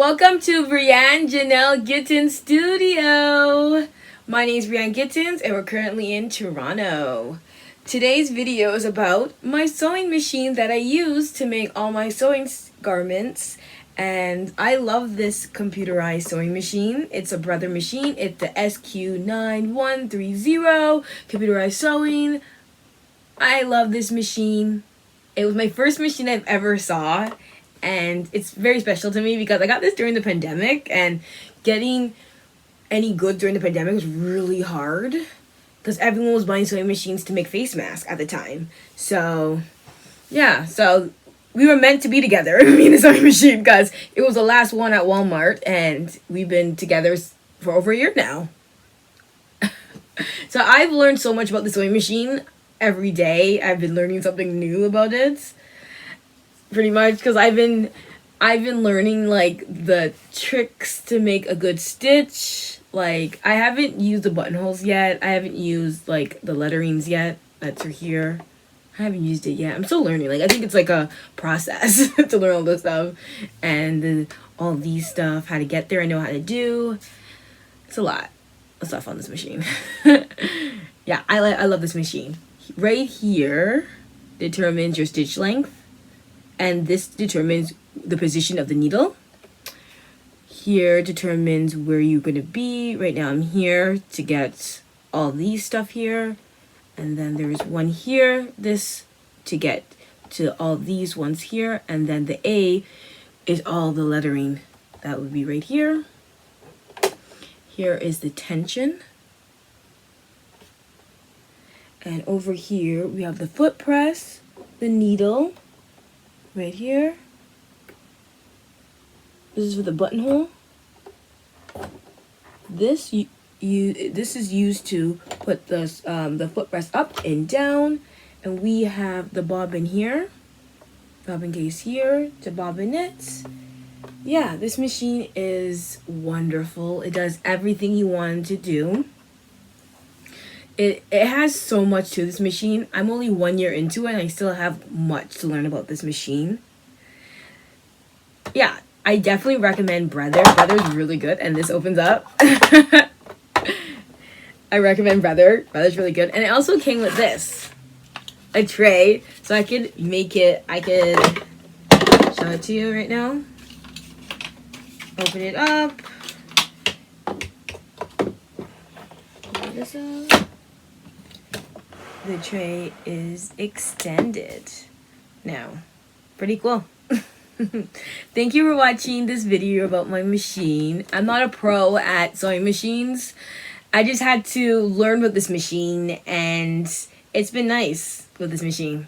Welcome to Brianne Janelle Gittins Studio. My name is Brianne Gittins and we're currently in Toronto. Today's video is about my sewing machine that I use to make all my sewing garments. And I love this computerized sewing machine. It's a Brother machine. It's the SQ9130 computerized sewing. I love this machine. It was my first machine I've ever saw. And it's very special to me because I got this during the pandemic, and getting any goods during the pandemic was really hard because everyone was buying sewing machines to make face masks at the time. So, yeah, so we were meant to be together, me and the sewing machine, because it was the last one at Walmart, and we've been together for over a year now. So I've learned so much about the sewing machine every day. I've been learning something new about it. Pretty much, because I've been learning like the tricks to make a good stitch. Like, I haven't used the buttonholes yet. I haven't used like the letterings yet. That's here. I haven't used it yet. I'm still learning. Like, I think it's like a process to learn all this stuff, and then all these stuff, how to get there. I know how to do. It's a lot of stuff on this machine. Yeah, I love this machine. Right here determines your stitch length. And this determines the position of the needle. Here determines where you're going to be. Right now I'm here to get all these stuff here. And then there's one here, this to get to all these ones here. And then the A is all the lettering. That would be right here. Here is the tension. And over here we have the foot press, the needle. Right here. This is for the buttonhole. This this is used to put the foot rest up and down, and we have the bobbin here, bobbin case here to bobbin it. Yeah, this machine is wonderful. It does everything you want it to do. It has so much to this machine. I'm only 1 year into it and I still have much to learn about this machine. Yeah, I definitely recommend Brother. Brother's really good, and this opens up. I recommend Brother. Brother's really good. And it also came with this, a tray, so I could make it, I could show it to you right now. Open it up. Open this up. The tray is extended now. Pretty cool. Thank you for watching this video about my machine. I'm not a pro at sewing machines. I just had to learn with this machine, and it's been nice with this machine.